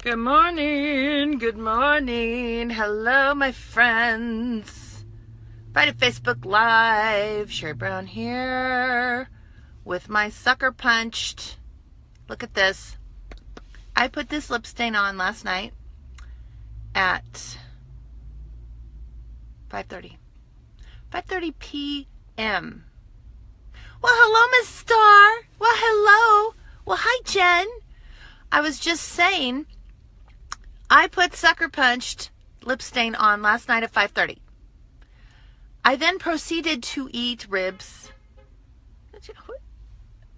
Good morning. Good morning. Hello, my friends. Friday Facebook Live. Sherry Brown here with my sucker punched. Look at this. I put this lip stain on last night at 5:30 p.m. Well, hello, Miss Star. Well, hello. Well, hi, Jen. I was just saying, I put sucker punched lip stain on last night at 5:30. I then proceeded to eat ribs.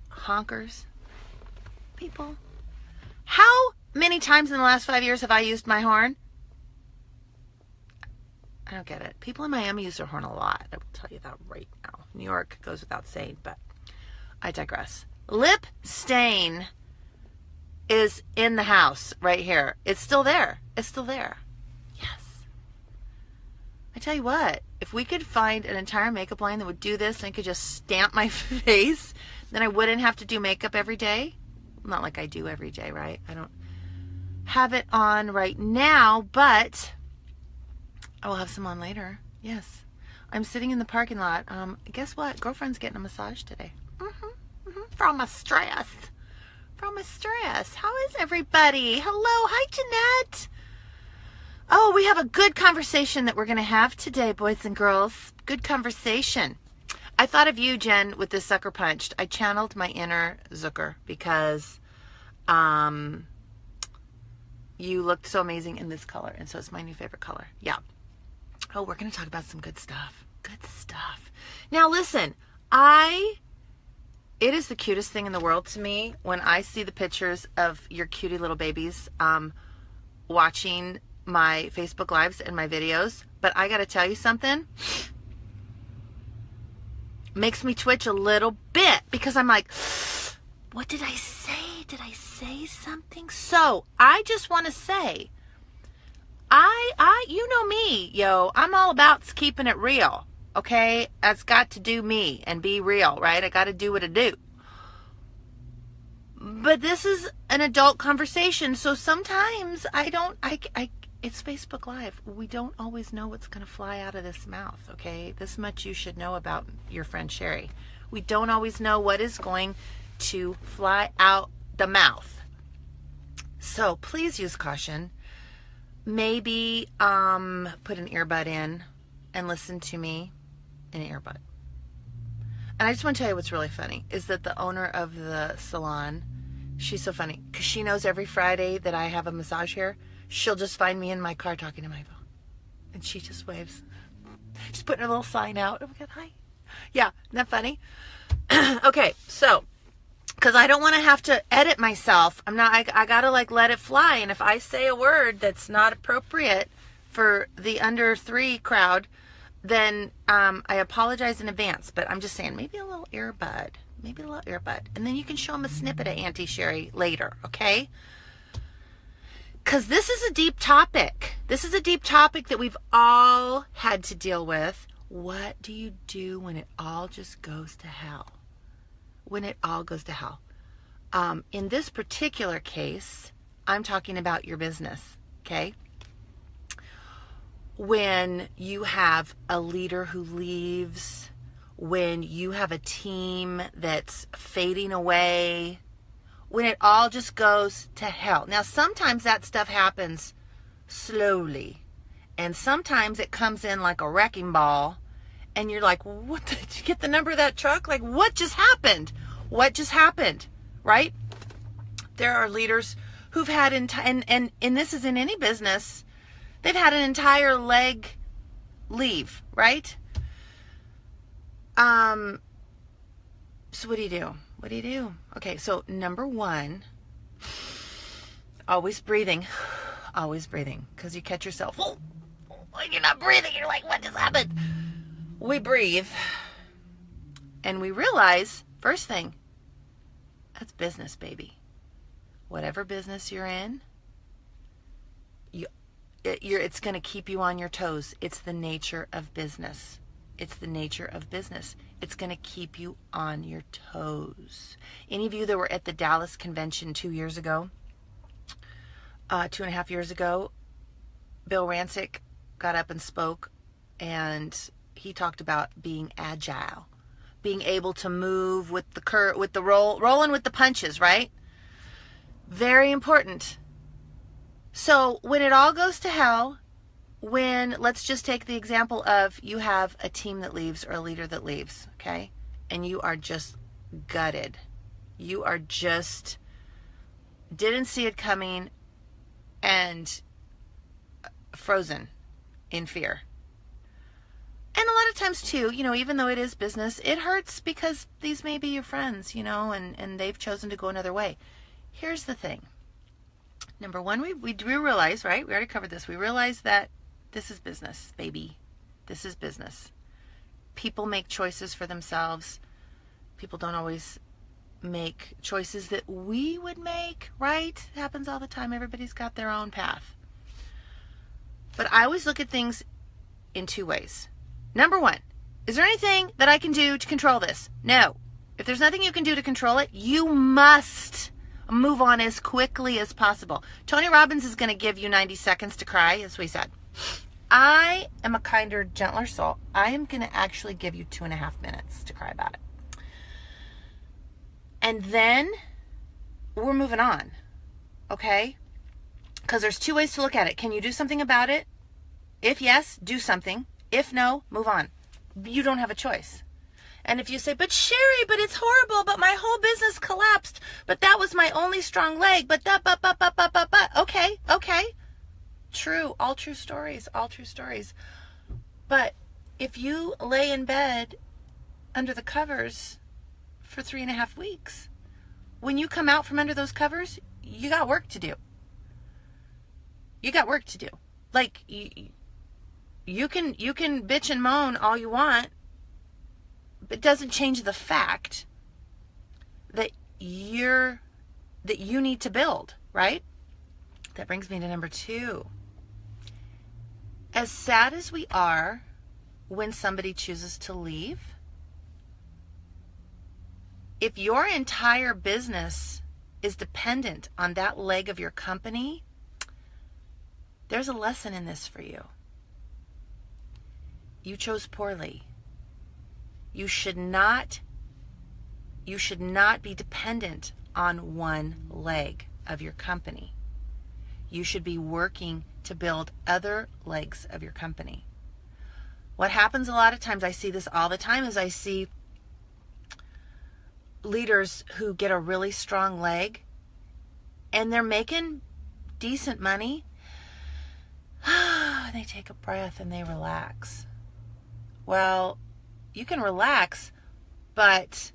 Honkers. People. How many times in the last 5 years have I used my horn? I don't get it. People in Miami use their horn a lot. I will tell you that right now. New York goes without saying, but I digress. Lip stain is in the house right here. It's still there. It's still there. Yes. I tell you what, if we could find an entire makeup line that would do this and could just stamp my face, then I wouldn't have to do makeup every day. Not like I do every day, right? I don't have it on right now, but I will have some on later. Yes. I'm sitting in the parking lot. Guess what? Girlfriend's getting a massage today. From my stress. From my stress. How is everybody? Hello. Hi, Jeanette. Oh, we have a good conversation that we're going to have today, boys and girls. Good conversation. I thought of you, Jen, with this sucker punched. I channeled my inner Zucker because you looked so amazing in this color, and so it's my new favorite color. Yeah. Oh, we're going to talk about some good stuff. Good stuff. Now, listen, it is the cutest thing in the world to me when I see the pictures of your cutie little babies watching my Facebook Lives and my videos. But I got to tell you something. Makes me twitch a little bit because I'm like, what did I say? Did I say something? So I just want to say, you know me, yo. I'm all about keeping it real. Okay, that's got to do me and be real, right? I got to do what I do. But this is an adult conversation, so sometimes it's Facebook Live. We don't always know what's going to fly out of this mouth, okay? This much you should know about your friend Sherry. We don't always know what is going to fly out the mouth. So please use caution. Maybe put an earbud in and listen to me. An earbud. And I just want to tell you what's really funny is that the owner of the salon, she's so funny because she knows every Friday that I have a massage here. She'll just find me in my car talking to my phone, and she just waves. She's putting her little sign out. Oh my God, hi. Yeah, isn't that funny? Okay, so because I don't want to have to edit myself, I gotta let it fly. And if I say a word that's not appropriate for the under 3 crowd, then I apologize in advance. But I'm just saying, maybe a little earbud. Maybe a little earbud. And then you can show them a snippet of Auntie Sherry later, okay? Because this is a deep topic. This is a deep topic that we've all had to deal with. What do you do when it all just goes to hell? When it all goes to hell. In this particular case, I'm talking about your business, okay? When you have a leader who leaves, when you have a team that's fading away, when it all just goes to hell. Now, sometimes that stuff happens slowly, and sometimes it comes in like a wrecking ball, and you're like, what, did you get the number of that truck? Like, what just happened? What just happened, right? There are leaders who've had, and this is in any business, they've had an entire leg leave, right? So what do you do? What do you do? Okay, so number 1, always breathing. Always breathing. Because you catch yourself, oh, you're not breathing. You're like, what just happened? We breathe. And we realize, first thing, that's business, baby. Whatever business you're in, it's going to keep you on your toes. It's the nature of business. It's the nature of business. It's going to keep you on your toes. Any of you that were at the Dallas convention 2 years ago, 2.5 years ago, Bill Rancic got up and spoke, and he talked about being agile, being able to move with the rolling with the punches, right? Very important. So when it all goes to hell, let's just take the example of you have a team that leaves or a leader that leaves, okay? And you are just gutted. You are just didn't see it coming and frozen in fear. And a lot of times too, even though it is business, it hurts because these may be your friends, and they've chosen to go another way. Here's the thing. Number one, we do realize, right? We already covered this. We realize that this is business, baby. This is business. People make choices for themselves. People don't always make choices that we would make, right? It happens all the time. Everybody's got their own path. But I always look at things in two ways. Number one, is there anything that I can do to control this? No. If there's nothing you can do to control it, you must move on as quickly as possible. Tony Robbins is going to give you 90 seconds to cry, as we said. I am a kinder, gentler soul. I am going to actually give you 2.5 minutes to cry about it. And then we're moving on, okay? Because there's two ways to look at it. Can you do something about it? If yes, do something. If no, move on. You don't have a choice. And if you say, but Sherry, but it's horrible, but my whole business collapsed, but that was my only strong leg, but okay. True, all true stories. But if you lay in bed under the covers for 3.5 weeks, when you come out from under those covers, you got work to do. Like, you can bitch and moan all you want, but it doesn't change the fact that you need to build, right? That brings me to number 2. As sad as we are when somebody chooses to leave, if your entire business is dependent on that leg of your company, there's a lesson in this for you. You chose poorly. You should not be dependent on one leg of your company. You should be working to build other legs of your company. What happens a lot of times, I see this all the time, is I see leaders who get a really strong leg and they're making decent money. They take a breath and they relax. Well, you can relax, but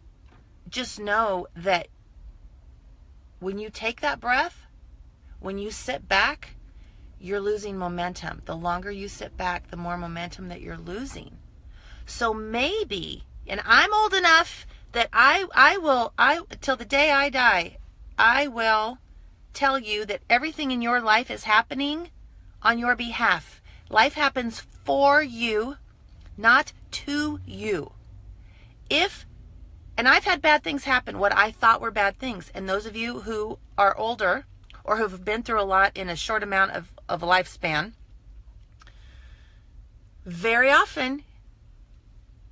just know that when you take that breath, when you sit back, you're losing momentum. The longer you sit back, the more momentum that you're losing. So maybe, and I'm old enough that I will till the day I die, I will tell you that everything in your life is happening on your behalf. Life happens for you, not to you. And I've had bad things happen, what I thought were bad things. And those of you who are older or who have been through a lot in a short amount of a lifespan, very often,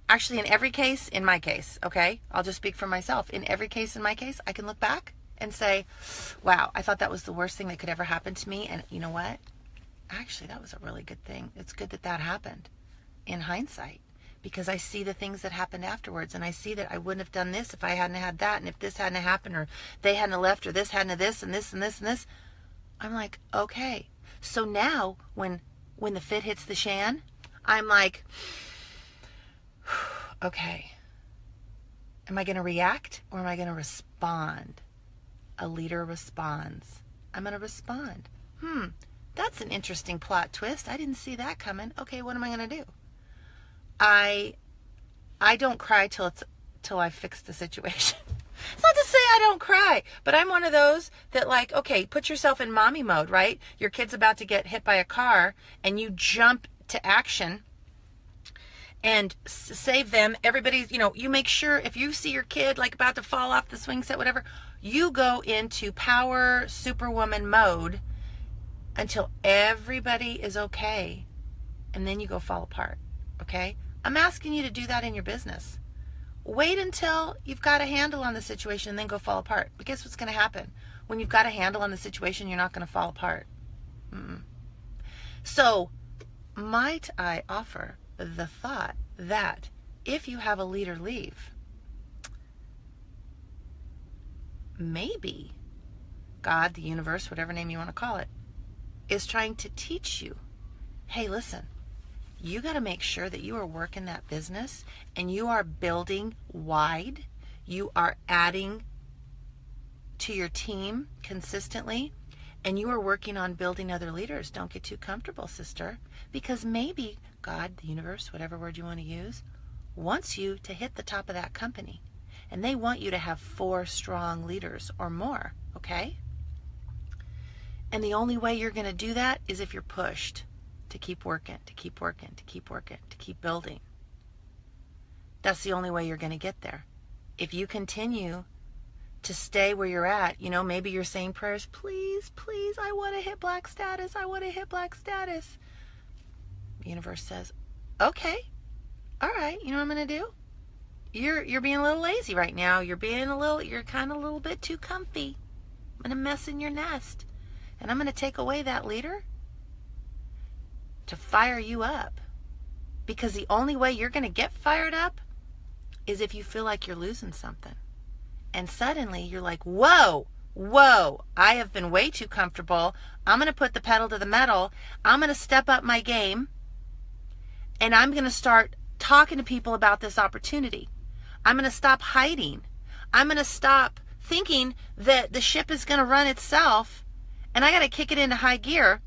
actually in every case, in my case, okay, I'll just speak for myself. In every case, in my case, I can look back and say, wow, I thought that was the worst thing that could ever happen to me. And you know what? Actually, that was a really good thing. It's good that that happened in hindsight, because I see the things that happened afterwards, and I see that I wouldn't have done this if I hadn't had that, and if this hadn't happened, or they hadn't left, or this hadn't this, and this, and this, and this. I'm like, okay. So now, when the fit hits the shan, I'm like, okay. Am I going to react, or am I going to respond? A leader responds. I'm going to respond. That's an interesting plot twist. I didn't see that coming. Okay, what am I going to do? I don't cry till I fix the situation. It's not to say I don't cry, but I'm one of those that, like, okay, put yourself in mommy mode, right? Your kid's about to get hit by a car and you jump to action and save them. Everybody's, you make sure if you see your kid like about to fall off the swing set, whatever, you go into power superwoman mode until everybody is okay, and then you go fall apart, okay? I'm asking you to do that in your business. Wait until you've got a handle on the situation and then go fall apart. But guess what's going to happen? When you've got a handle on the situation, you're not going to fall apart. So, might I offer the thought that if you have a leader leave, maybe God, the universe, whatever name you want to call it, is trying to teach you, hey, listen, you got to make sure that you are working that business and you are building wide. You are adding to your team consistently, and you are working on building other leaders. Don't get too comfortable, sister, because maybe God, the universe, whatever word you want to use, wants you to hit the top of that company, and they want you to have 4 strong leaders or more, okay? And the only way you're going to do that is if you're pushed to keep working, to keep working, to keep working, to keep building. That's the only way you're going to get there. If you continue to stay where you're at, you know, maybe you're saying prayers, please, please, I want to hit black status. I want to hit black status. The universe says, okay, all right, you know what I'm going to do? You're being a little lazy right now. You're kind of a little bit too comfy. I'm going to mess in your nest. And I'm going to take away that leader to fire you up. Because the only way you're going to get fired up is if you feel like you're losing something. And suddenly you're like, whoa, I have been way too comfortable. I'm going to put the pedal to the metal. I'm going to step up my game. And I'm going to start talking to people about this opportunity. I'm going to stop hiding. I'm going to stop thinking that the ship is going to run itself and I got to kick it into high gear.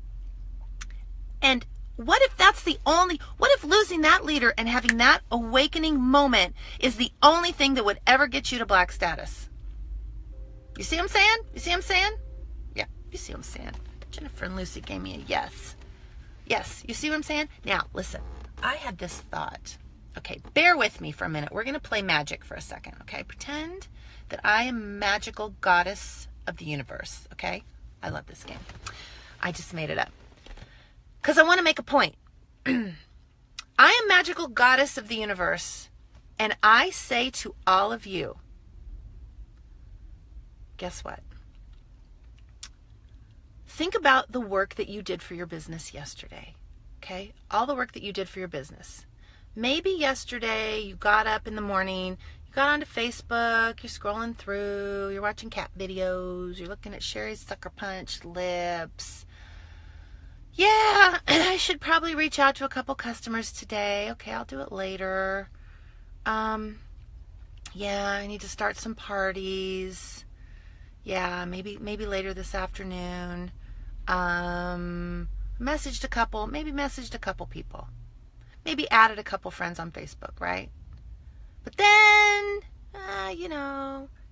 And what if losing that leader and having that awakening moment is the only thing that would ever get you to black status? You see what I'm saying? Yeah, you see what I'm saying. Jennifer and Lucy gave me a yes. Yes, you see what I'm saying? Now, listen, I had this thought. Okay, bear with me for a minute. We're going to play magic for a second, okay? Pretend that I am a magical goddess of the universe, okay? I love this game. I just made it up. Because I want to make a point. I am magical goddess of the universe, and I say to all of you, guess what? Think about the work that you did for your business yesterday, okay? All the work that you did for your business. Maybe yesterday you got up in the morning, you got onto Facebook, you're scrolling through, you're watching cat videos, you're looking at Sherry's Sucker Punch lips. Yeah, I should probably reach out to a couple customers today. Okay, I'll do it later. Yeah, I need to start some parties. Yeah, maybe later this afternoon. Messaged a couple people. Maybe added a couple friends on Facebook, right? But then,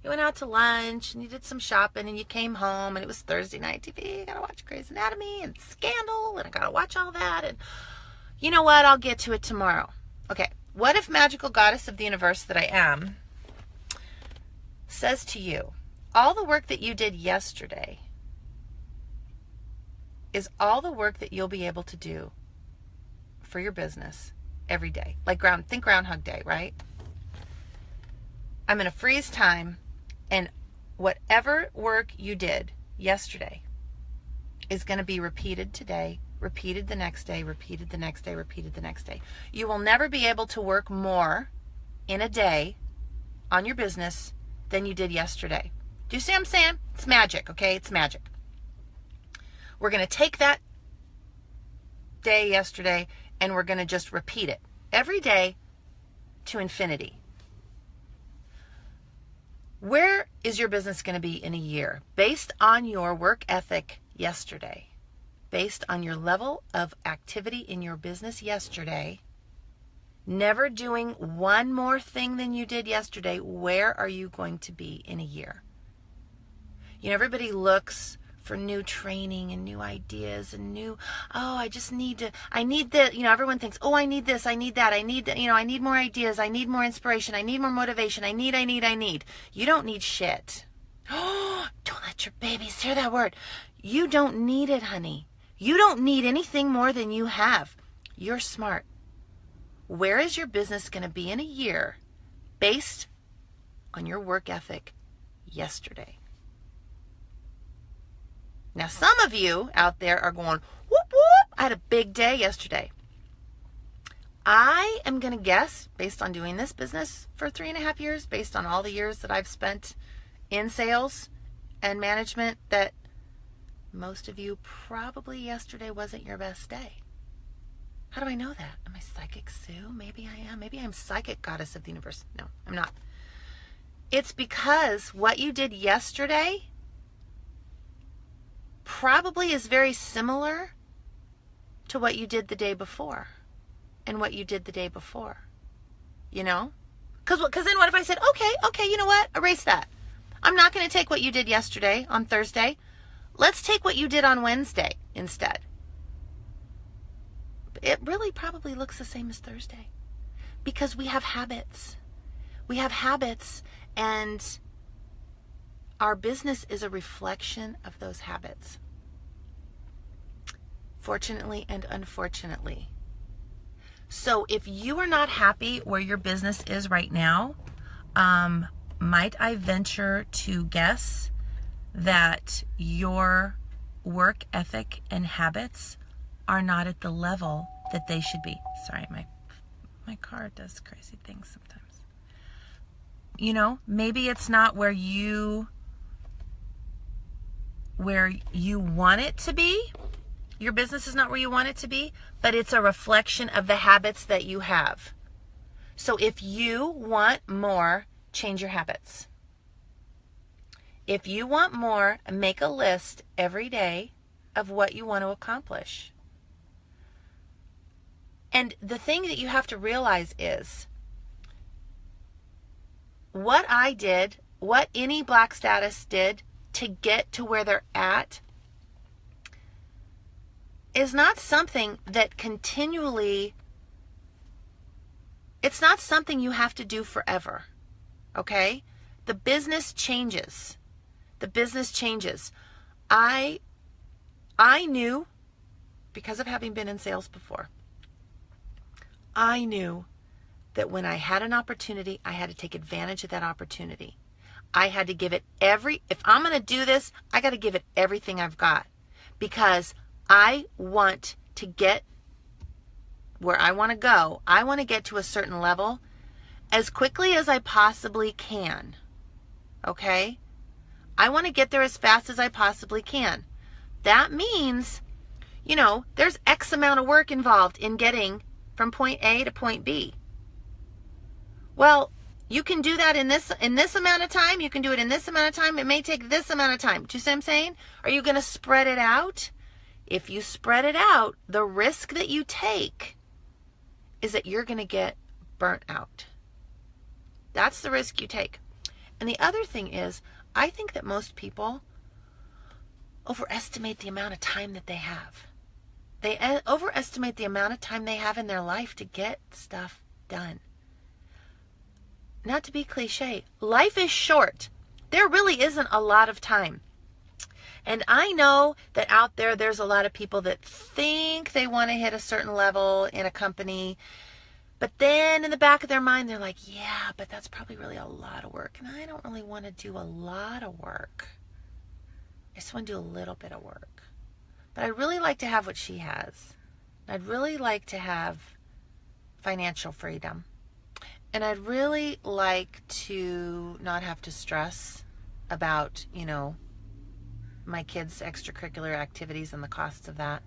you went out to lunch and you did some shopping and you came home and it was Thursday night TV. I gotta watch Grey's Anatomy and Scandal and I gotta watch all that. And you know what? I'll get to it tomorrow. Okay, what if magical goddess of the universe that I am says to you, all the work that you did yesterday is all the work that you'll be able to do for your business every day. Think Groundhog Day, right? I'm going to freeze time, and whatever work you did yesterday is going to be repeated today, repeated the next day, repeated the next day, repeated the next day. You will never be able to work more in a day on your business than you did yesterday. Do you see what I'm saying? It's magic, okay? It's magic. We're going to take that day yesterday and we're going to just repeat it every day to infinity. Where is your business going to be in a year? Based on your work ethic yesterday, based on your level of activity in your business yesterday, never doing one more thing than you did yesterday, where are you going to be in a year? Everybody looks for new training and new ideas and I need this, everyone thinks, I need this, I need that, I need more ideas, I need more inspiration, I need more motivation, I need. You don't need shit. Don't let your babies hear that word. You don't need it, honey. You don't need anything more than you have. You're smart. Where is your business going to be in a year based on your work ethic yesterday? Now, some of you out there are going, whoop, whoop, I had a big day yesterday. I am going to guess, based on doing this business for 3.5 years, based on all the years that I've spent in sales and management, that most of you probably yesterday wasn't your best day. How do I know that? Am I psychic Sue? Maybe I am. Maybe I'm psychic goddess of the universe. No, I'm not. It's because what you did yesterday probably is very similar to what you did the day before and what you did the day before. You know? Because then what if I said, okay, you know what? Erase that. I'm not going to take what you did yesterday on Thursday. Let's take what you did on Wednesday instead. It really probably looks the same as Thursday because we have habits. We have habits, and our business is a reflection of those habits. Fortunately and unfortunately. So if you are not happy where your business is right now, might I venture to guess that your work ethic and habits are not at the level that they should be. Sorry, my car does crazy things sometimes. You know, maybe it's not where you want it to be. Your business is not where you want it to be, but it's a reflection of the habits that you have. So if you want more, change your habits. If you want more, make a list every day of what you want to accomplish. And the thing that you have to realize is what I did, what any Black Status did to get to where they're at is not something that continually, it's not something you have to do forever. Okay? The business changes. The business changes. I knew, because of having been in sales before, I knew that when I had an opportunity, I had to take advantage of that opportunity. I had to give it if I'm going to do this, I got to give it everything I've got, because I want to get where I want to go. I want to get to a certain level as quickly as I possibly can. Okay? I want to get there as fast as I possibly can. That means, you know, there's X amount of work involved in getting from point A to point B. Well, you can do that in this amount of time. You can do it in this amount of time. It may take this amount of time. Do you see what I'm saying? Are you going to spread it out? If you spread it out, the risk that you take is that you're going to get burnt out. That's the risk you take. And the other thing is, I think that most people overestimate the amount of time that they have. They overestimate the amount of time they have in their life to get stuff done. Not to be cliche, life is short. There really isn't a lot of time. And I know that out there's a lot of people that think they want to hit a certain level in a company, but then in the back of their mind, they're like, yeah, but that's probably really a lot of work. And I don't really want to do a lot of work. I just want to do a little bit of work. But I'd really like to have what she has. I'd really like to have financial freedom. And I'd really like to not have to stress about, you know, my kids' extracurricular activities and the costs of that.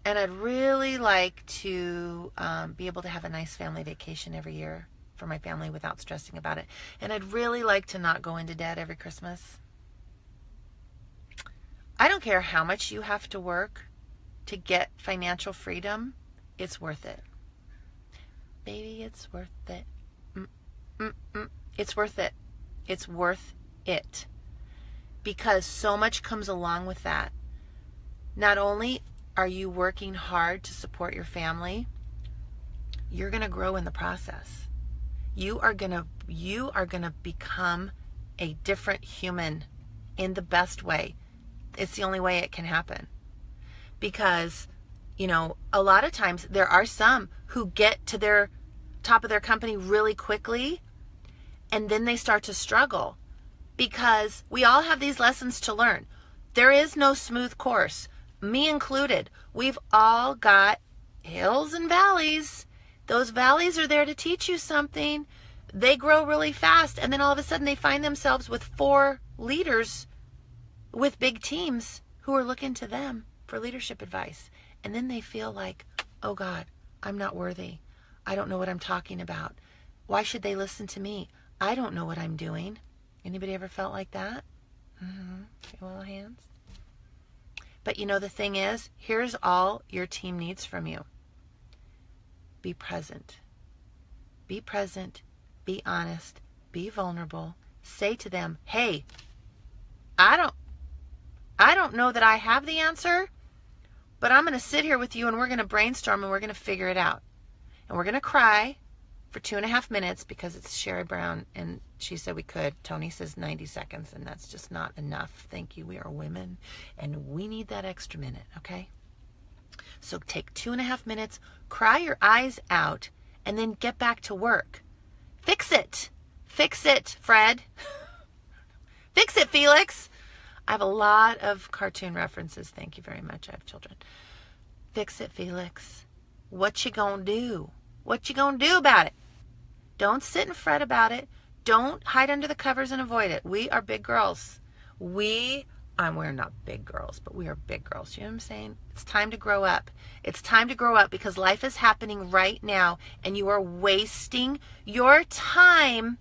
And I'd really like to be able to have a nice family vacation every year for my family without stressing about it. And I'd really like to not go into debt every Christmas. I don't care how much you have to work to get financial freedom. It's worth it. Baby, it's worth it. It's worth it. It's worth it. Because so much comes along with that. Not only are you working hard to support your family, you're going to grow in the process. You are going to become a different human in the best way. It's the only way it can happen. because, you know, a lot of times there are some who get to their top of their company really quickly, and then they start to struggle, because we all have these lessons to learn. There is no smooth course, me included. We've all got hills and valleys. Those valleys are there to teach you something. They grow really fast, and then all of a sudden they find themselves with 4 leaders with big teams who are looking to them for leadership advice. And then they feel like, oh God, I'm not worthy. I don't know what I'm talking about. Why should they listen to me? I don't know what I'm doing. Anybody ever felt like that? Your little hands. But you know, the thing is, here's all your team needs from you. Be present. Be present. Be honest. Be vulnerable. Say to them, hey, I don't know that I have the answer, but I'm going to sit here with you and we're going to brainstorm and we're going to figure it out. And we're going to cry for 2.5 minutes because it's Sherry Brown and she said we could. Tony says 90 seconds and that's just not enough. Thank you. We are women and we need that extra minute, okay? So take 2.5 minutes, cry your eyes out, and then get back to work. Fix it. Fix it, Fred. Fix it, Felix. I have a lot of cartoon references. Thank you very much. I have children. Fix it, Felix. What you gonna do? What you gonna do about it? Don't sit and fret about it. Don't hide under the covers and avoid it. We are big girls. We're not big girls, but we are big girls. You know what I'm saying? It's time to grow up. It's time to grow up because life is happening right now and you are wasting your time.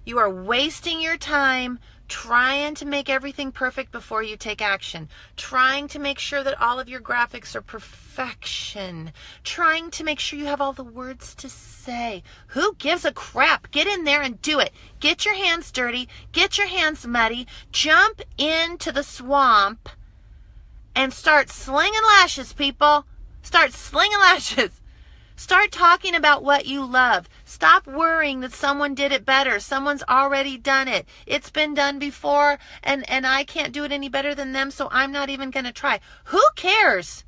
You are wasting your time trying to make everything perfect before you take action, trying to make sure that all of your graphics are perfection, trying to make sure you have all the words to say. Who gives a crap? Get in there and do it. Get your hands dirty, get your hands muddy, jump into the swamp and start slinging lashes, people. Start slinging lashes. Start talking about what you love. Stop worrying that someone did it better. Someone's already done it. It's been done before, and I can't do it any better than them, so I'm not even going to try. Who cares?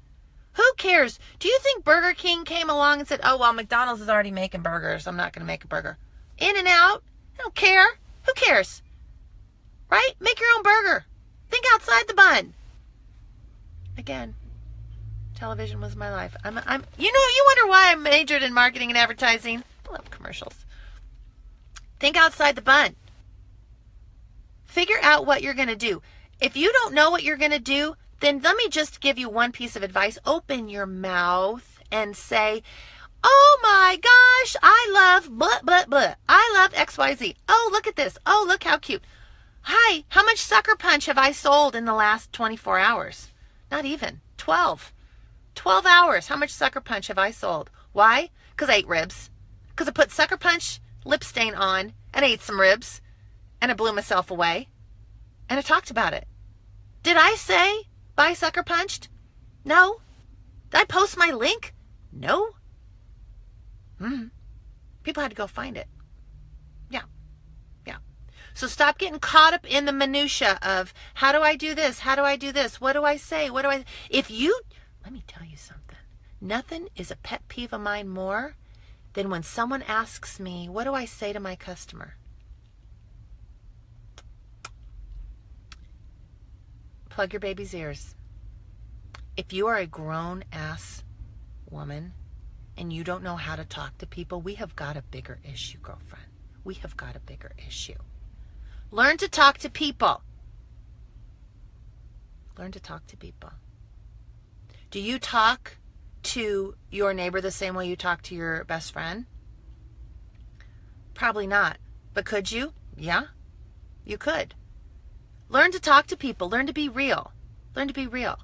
Who cares? Do you think Burger King came along and said, oh, well, McDonald's is already making burgers. I'm not going to make a burger. In-N-Out? I don't care. Who cares? Right? Make your own burger. Think outside the bun. Again. Television was my life. You wonder why I majored in marketing and advertising. I love commercials. Think outside the bun. Figure out what you're going to do. If you don't know what you're going to do, then let me just give you one piece of advice. Open your mouth and say, oh my gosh, I love blah, blah, blah. I love XYZ. Oh, look at this. Oh, look how cute. Hi, how much Sucker Punch have I sold in the last 24 hours? Not even. 12 hours. How much Sucker Punch have I sold? Why? Because I ate ribs. Because I put Sucker Punch lip stain on and I ate some ribs and I blew myself away and I talked about it. Did I say buy Sucker Punched? No. Did I post my link? No. People had to go find it. Yeah. So stop getting caught up in the minutia of how do I do this? How do I do this? What do I say? Let me tell you something. Nothing is a pet peeve of mine more than when someone asks me, what do I say to my customer? Plug your baby's ears. If you are a grown-ass woman and you don't know how to talk to people, we have got a bigger issue, girlfriend. We have got a bigger issue. Learn to talk to people. Learn to talk to people. Do you talk to your neighbor the same way you talk to your best friend? Probably not. But could you? Yeah, you could. Learn to talk to people. Learn to be real. Learn to be real.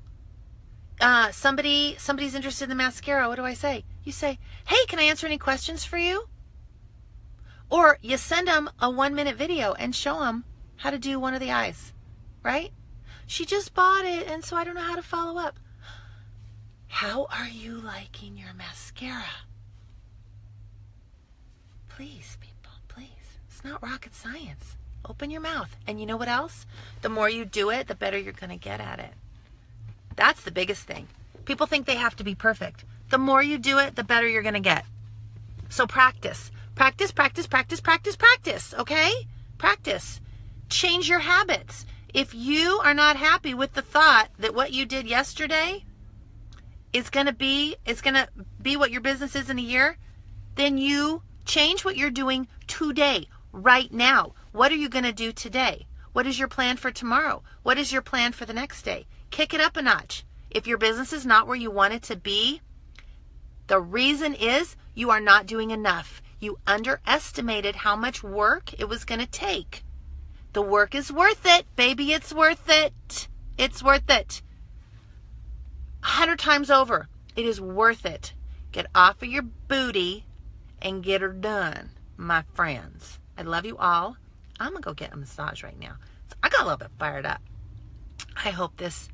Somebody's interested in the mascara. What do I say? You say, hey, can I answer any questions for you? Or you send them a 1-minute video and show them how to do one of the eyes, right? She just bought it, and so I don't know how to follow up. How are you liking your mascara? Please, people, please. It's not rocket science. Open your mouth. And you know what else? The more you do it, the better you're going to get at it. That's the biggest thing. People think they have to be perfect. The more you do it, the better you're going to get. So practice. Practice, practice, practice, practice, practice, okay? Practice. Change your habits. If you are not happy with the thought that what you did yesterday is going to be what your business is in a year, then you change what you're doing today, right now. What are you going to do today? What is your plan for tomorrow? What is your plan for the next day? Kick it up a notch. If your business is not where you want it to be, the reason is you are not doing enough. You underestimated how much work it was going to take. The work is worth it, baby. It's worth it. It's worth it. 100 times over. It is worth it. Get off of your booty and get her done, my friends. I love you all. I'm going to go get a massage right now. I got a little bit fired up. I hope this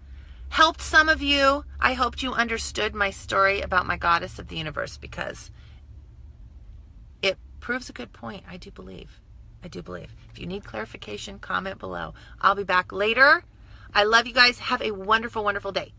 helped some of you. I hoped you understood my story about my goddess of the universe, because it proves a good point. I do believe. If you need clarification, comment below. I'll be back later. I love you guys. Have a wonderful, wonderful day.